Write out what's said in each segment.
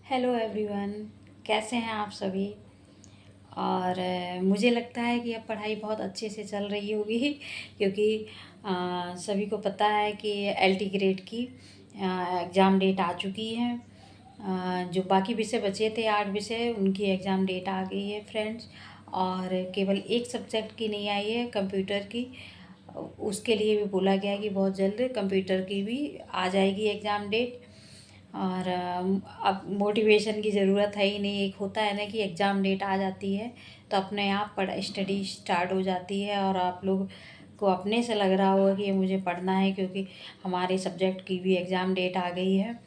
Hello everyone. कैसे हैं आप सभी। और मुझे लगता है कि अब पढ़ाई बहुत अच्छे से चल रही होगी क्योंकि सभी को पता है कि एलटी ग्रेड की एग्ज़ाम डेट आ चुकी है। जो बाकी विषय बचे थे 8 विषय उनकी एग्ज़ाम डेट आ गई है फ्रेंड्स। और केवल एक सब्जेक्ट की नहीं आई है, कंप्यूटर की। उसके लिए भी बोला गया है कि बहुत जल्द कंप्यूटर की भी आ जाएगी एग्ज़ाम डेट। और अब मोटिवेशन की ज़रूरत है ही नहीं। एक होता है ना कि एग्ज़ाम डेट आ जाती है तो अपने आप स्टडी स्टार्ट हो जाती है और आप लोग को अपने से लग रहा होगा कि ये मुझे पढ़ना है क्योंकि हमारे सब्जेक्ट की भी एग्ज़ाम डेट आ गई है।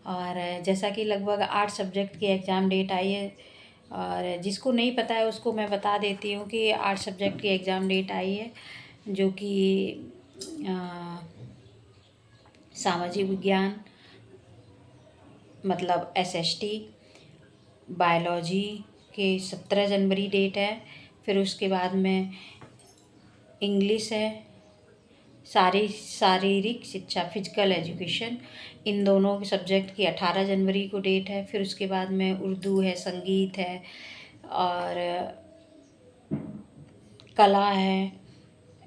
और जैसा कि लगभग 8 सब्जेक्ट की एग्ज़ाम डेट आई है। और जिसको नहीं पता है उसको मैं बता देती हूँ कि 8 सब्जेक्ट की एग्ज़ाम डेट आई है, जो कि सामाजिक विज्ञान मतलब एसएसटी, बायोलॉजी के 17 जनवरी डेट है। फिर उसके बाद में इंग्लिश है, शारीरिक शिक्षा फिजिकल एजुकेशन, इन दोनों के सब्जेक्ट की 18 जनवरी को डेट है। फिर उसके बाद में उर्दू है, संगीत है और कला है।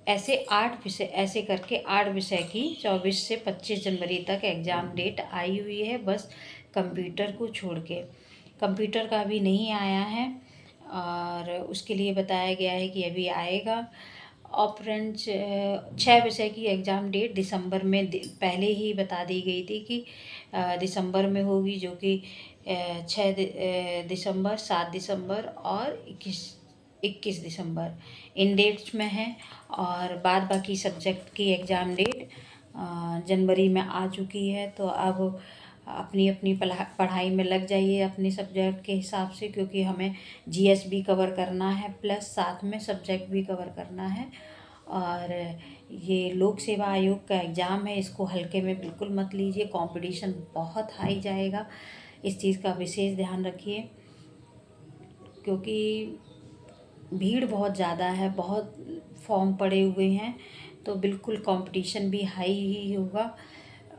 ऐसे 8 विषय, ऐसे करके 8 विषय की 24 से 25 जनवरी तक एग्ज़ाम डेट आई हुई है, बस कंप्यूटर को छोड़ के। कंप्यूटर का अभी नहीं आया है और उसके लिए बताया गया है कि अभी आएगा। और फ्रेंड्स 6 विषय की एग्ज़ाम डेट दिसंबर में पहले ही बता दी गई थी कि दिसंबर में होगी, जो कि 6 दिसंबर, 7 दिसंबर और 21 दिसंबर इन डेट्स में है। और बाद बाकी सब्जेक्ट की एग्ज़ाम डेट जनवरी में आ चुकी है। तो अब अपनी अपनी पढ़ाई में लग जाइए अपने सब्जेक्ट के हिसाब से, क्योंकि हमें जीएस भी कवर करना है प्लस साथ में सब्जेक्ट भी कवर करना है। और ये लोक सेवा आयोग का एग्ज़ाम है, इसको हल्के में बिल्कुल मत लीजिए। कंपटीशन बहुत हाई जाएगा, इस चीज़ का विशेष ध्यान रखिए क्योंकि भीड़ बहुत ज़्यादा है, बहुत फॉर्म पड़े हुए हैं, तो बिल्कुल कंपटीशन भी हाई ही होगा।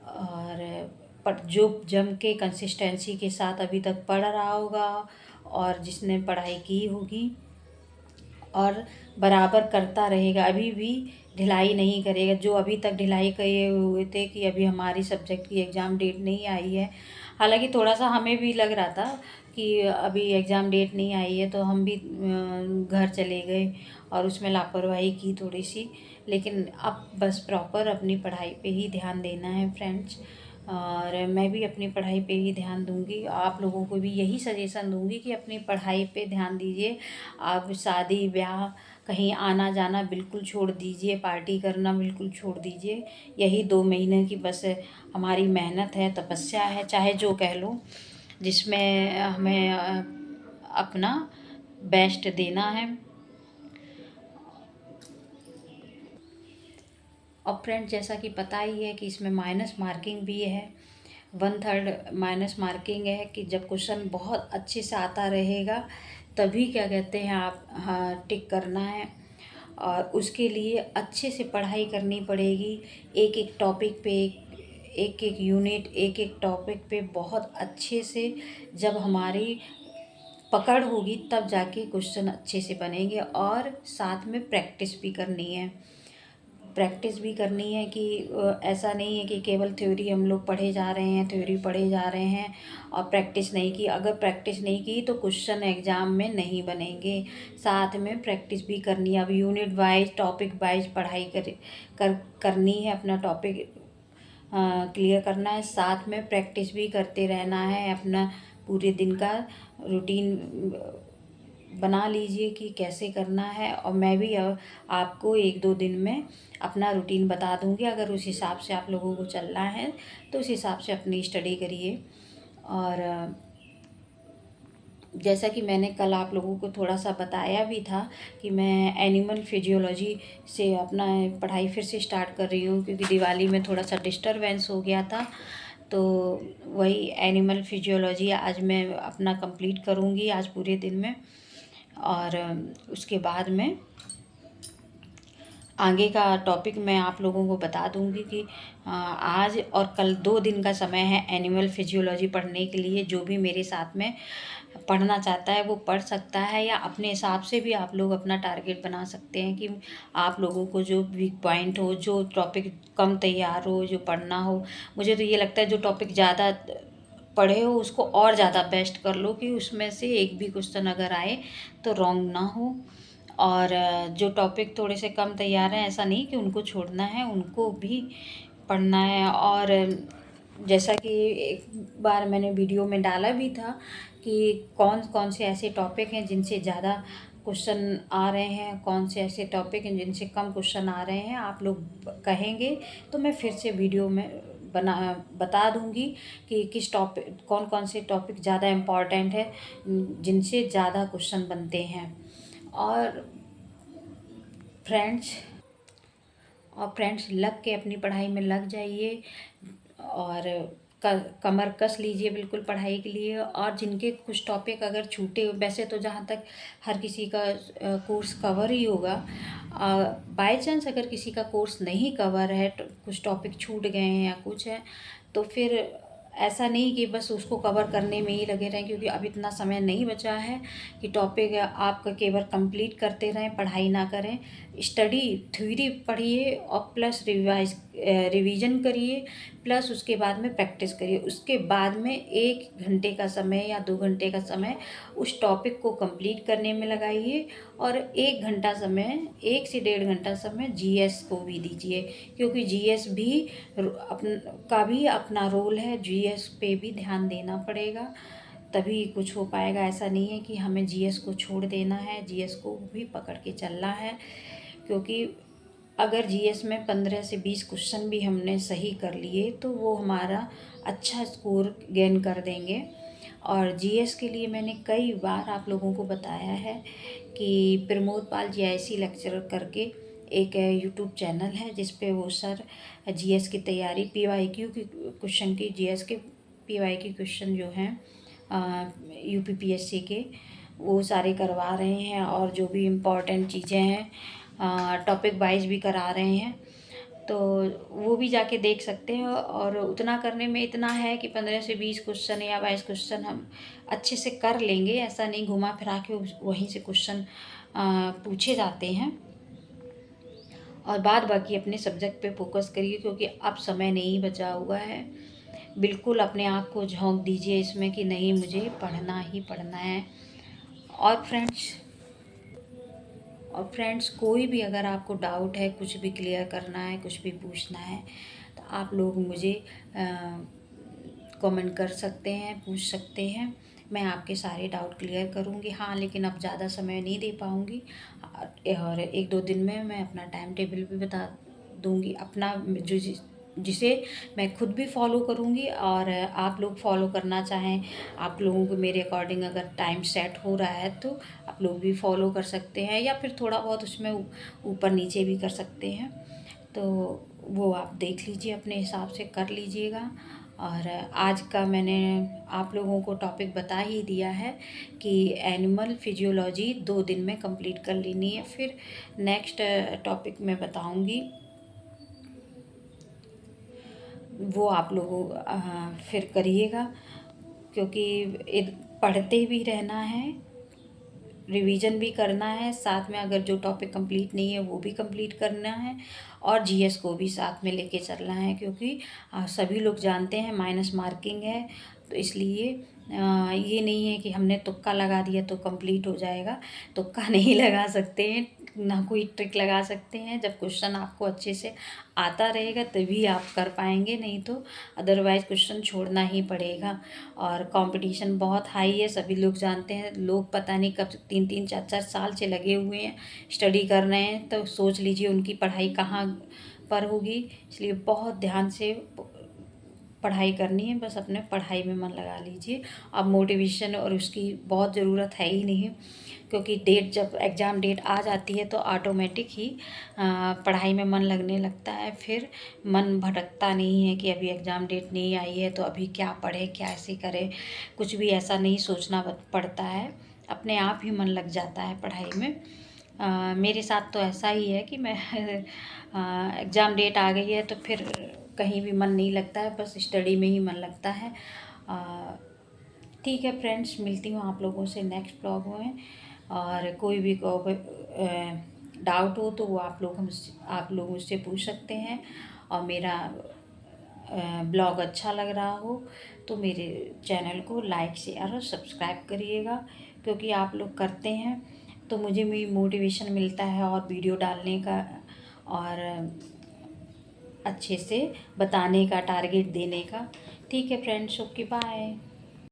और पर जो जम के कंसिस्टेंसी के साथ अभी तक पढ़ रहा होगा और जिसने पढ़ाई की होगी और बराबर करता रहेगा, अभी भी ढिलाई नहीं करेगा। जो अभी तक ढिलाई किए हुए थे कि अभी हमारी सब्जेक्ट की एग्ज़ाम डेट नहीं आई है, हालांकि थोड़ा सा हमें भी लग रहा था कि अभी एग्ज़ाम डेट नहीं आई है, तो हम भी घर चले गए और उसमें लापरवाही की थोड़ी सी। लेकिन अब बस प्रॉपर अपनी पढ़ाई पे ही ध्यान देना है फ्रेंड्स। और मैं भी अपनी पढ़ाई पे ही ध्यान दूंगी, आप लोगों को भी यही सजेशन दूंगी कि अपनी पढ़ाई पे ध्यान दीजिए। आप शादी ब्याह कहीं आना जाना बिल्कुल छोड़ दीजिए, पार्टी करना बिल्कुल छोड़ दीजिए। यही 2 महीने की बस हमारी मेहनत है, तपस्या है, चाहे जो कह लो, जिसमें हमें अपना बेस्ट देना है। और फ्रेंड्स जैसा कि पता ही है कि इसमें माइनस मार्किंग भी है, 1/3 माइनस मार्किंग है कि जब क्वेश्चन बहुत अच्छे से आता रहेगा तभी क्या कहते हैं आप टिक करना है। और उसके लिए अच्छे से पढ़ाई करनी पड़ेगी, एक एक टॉपिक पे, एक एक यूनिट, एक एक टॉपिक पे बहुत अच्छे से। जब हमारी पकड़ होगी तब जाके क्वेश्चन अच्छे से बनेंगे। और साथ में प्रैक्टिस भी करनी है, प्रैक्टिस भी करनी है कि ऐसा नहीं है कि केवल थ्योरी हम लोग पढ़े जा रहे हैं, थ्योरी पढ़े जा रहे हैं और प्रैक्टिस नहीं की। अगर प्रैक्टिस नहीं की तो क्वेश्चन एग्ज़ाम में नहीं बनेंगे। साथ में प्रैक्टिस भी करनी है। अब यूनिट वाइज, टॉपिक वाइज पढ़ाई करनी है, अपना टॉपिक क्लियर करना है, साथ में प्रैक्टिस भी करते रहना है। अपना पूरे दिन का रूटीन बना लीजिए कि कैसे करना है। और मैं भी आपको 1-2 दिन में अपना रूटीन बता दूंगी। अगर उस हिसाब से आप लोगों को चलना है तो उस हिसाब से अपनी स्टडी करिए। और जैसा कि मैंने कल आप लोगों को थोड़ा सा बताया भी था कि मैं एनिमल फिजियोलॉजी से अपना पढ़ाई फिर से स्टार्ट कर रही हूँ, क्योंकि दिवाली में थोड़ा सा डिस्टरबेंस हो गया था। तो वही एनिमल फिजियोलॉजी आज मैं अपना कंप्लीट करूँगी, आज पूरे दिन में। और उसके बाद में आगे का टॉपिक मैं आप लोगों को बता दूंगी कि आज और कल 2 दिन का समय है एनिमल फिजियोलॉजी पढ़ने के लिए। जो भी मेरे साथ में पढ़ना चाहता है वो पढ़ सकता है, या अपने हिसाब से भी आप लोग अपना टारगेट बना सकते हैं कि आप लोगों को जो वीक पॉइंट हो, जो टॉपिक कम तैयार हो, जो पढ़ना हो। मुझे तो ये लगता है जो टॉपिक ज़्यादा पढ़े हो उसको और ज़्यादा बेस्ट कर लो, कि उसमें से एक भी क्वेश्चन अगर आए तो रॉन्ग ना हो। और जो टॉपिक थोड़े से कम तैयार हैं, ऐसा नहीं कि उनको छोड़ना है, उनको भी पढ़ना है। और जैसा कि एक बार मैंने वीडियो में डाला भी था कि कौन कौन से ऐसे टॉपिक हैं जिनसे ज़्यादा क्वेश्चन आ रहे हैं, कौन से ऐसे टॉपिक हैं जिनसे कम क्वेश्चन आ रहे हैं। आप लोग कहेंगे तो मैं फिर से वीडियो में बता दूंगी कि किस टॉपिक, कौन कौन से टॉपिक ज़्यादा इम्पॉर्टेंट है, जिनसे ज़्यादा क्वेश्चन बनते हैं। और फ्रेंड्स लग के अपनी पढ़ाई में लग जाइए, और कमर कस लीजिए बिल्कुल पढ़ाई के लिए। और जिनके कुछ टॉपिक अगर छूटे, वैसे तो जहाँ तक हर किसी का कोर्स कवर ही होगा, बाय चांस अगर किसी का कोर्स नहीं कवर है, कुछ टॉपिक छूट गए हैं या कुछ है, तो फिर ऐसा नहीं कि बस उसको कवर करने में ही लगे रहें, क्योंकि अब इतना समय नहीं बचा है कि टॉपिक आपका केवल कंप्लीट करते रहें, पढ़ाई ना करें। स्टडी थ्योरी पढ़िए और प्लस रिवीजन करिए, प्लस उसके बाद में प्रैक्टिस करिए। उसके बाद में 1 घंटे का समय या 2 घंटे का समय उस टॉपिक को कंप्लीट करने में लगाइए, और 1 घंटा समय, 1 से 1.5 घंटा समय जीएस को भी दीजिए, क्योंकि जीएस भी का भी अपना रोल है। जीएस पे भी ध्यान देना पड़ेगा, तभी कुछ हो पाएगा। ऐसा नहीं है कि हमें जीएस को छोड़ देना है, जीएस को भी पकड़ के चलना है। क्योंकि अगर जीएस में 15 से 20 क्वेश्चन भी हमने सही कर लिए तो वो हमारा अच्छा स्कोर गेन कर देंगे। और जीएस के लिए मैंने कई बार आप लोगों को बताया है कि प्रमोद पाल जीआईसी लेक्चरर करके एक यूट्यूब चैनल है, जिस पे वो सर जीएस की तैयारी, पीवाईक्यू की क्वेश्चन की, जीएस के पीवाईक्यू क्वेश्चन जो हैं यूपीपीएससी के, वो सारे करवा रहे हैं। और जो भी इम्पोर्टेंट चीज़ें हैं टॉपिक वाइज भी करा रहे हैं, तो वो भी जाके देख सकते हैं। और उतना करने में इतना है कि 15 से 20 क्वेश्चन या 22 क्वेश्चन हम अच्छे से कर लेंगे। ऐसा नहीं घुमा फिरा के वहीं से क्वेश्चन पूछे जाते हैं। और बाद बाकी अपने सब्जेक्ट पे फोकस करिए, क्योंकि अब समय नहीं बचा हुआ है। बिल्कुल अपने आप को झोंक दीजिए इसमें कि नहीं, मुझे पढ़ना ही पढ़ना है। और फ्रेंड्स कोई भी अगर आपको डाउट है, कुछ भी क्लियर करना है, कुछ भी पूछना है, तो आप लोग मुझे कमेंट कर सकते हैं, पूछ सकते हैं। मैं आपके सारे डाउट क्लियर करूँगी। हाँ, लेकिन अब ज़्यादा समय नहीं दे पाऊँगी, और 1-2 दिन में मैं अपना टाइम टेबल भी बता दूँगी अपना, जो जिसे मैं खुद भी फॉलो करूँगी। और आप लोग फॉलो करना चाहें, आप लोगों को मेरे अकॉर्डिंग अगर टाइम सेट हो रहा है तो आप लोग भी फॉलो कर सकते हैं, या फिर थोड़ा बहुत उसमें ऊपर नीचे भी कर सकते हैं। तो वो आप देख लीजिए, अपने हिसाब से कर लीजिएगा। और आज का मैंने आप लोगों को टॉपिक बता ही दिया है कि एनिमल फिजियोलॉजी 2 दिन में कंप्लीट कर लेनी है। फिर नेक्स्ट टॉपिक मैं बताऊंगी, वो आप लोगों फिर करिएगा, क्योंकि पढ़ते भी रहना है, रिवीजन भी करना है, साथ में अगर जो टॉपिक कंप्लीट नहीं है वो भी कंप्लीट करना है, और जीएस को भी साथ में लेके चलना है। क्योंकि सभी लोग जानते हैं माइनस मार्किंग है, तो इसलिए ये नहीं है कि हमने तुक्का लगा दिया तो कंप्लीट हो जाएगा। तुक्का नहीं लगा सकते हैं, ना कोई ट्रिक लगा सकते हैं। जब क्वेश्चन आपको अच्छे से आता रहेगा तभी आप कर पाएंगे, नहीं तो अदरवाइज़ क्वेश्चन छोड़ना ही पड़ेगा। और कंपटीशन बहुत हाई है, सभी लोग जानते हैं। लोग पता नहीं कब 3-3 4-4 साल से लगे हुए हैं, स्टडी कर रहे हैं, तो सोच लीजिए उनकी पढ़ाई कहाँ पर होगी। इसलिए बहुत ध्यान से पढ़ाई करनी है, बस अपने पढ़ाई में मन लगा लीजिए। अब मोटिवेशन और उसकी बहुत ज़रूरत है ही नहीं, क्योंकि जब एग्ज़ाम डेट आ जाती है तो ऑटोमेटिक ही पढ़ाई में मन लगने लगता है। फिर मन भटकता नहीं है कि अभी एग्ज़ाम डेट नहीं आई है तो अभी क्या पढ़े, क्या ऐसे करे, कुछ भी ऐसा नहीं सोचना पड़ता है, अपने आप ही मन लग जाता है पढ़ाई में। मेरे साथ तो ऐसा ही है कि मैं एग्ज़ाम डेट आ गई है तो फिर कहीं भी मन नहीं लगता है, बस स्टडी में ही मन लगता है। ठीक है फ्रेंड्स, मिलती हूँ आप लोगों से नेक्स्ट ब्लॉग में। और कोई भी डाउट हो तो वो आप लोग मुझसे पूछ सकते हैं। और मेरा ब्लॉग अच्छा लग रहा हो तो मेरे चैनल को लाइक शेयर और सब्सक्राइब करिएगा, क्योंकि आप लोग करते हैं तो मुझे भी मोटिवेशन मिलता है और वीडियो डालने का और अच्छे से बताने का, टारगेट देने का। ठीक है फ्रेंड्स, ओके बाय।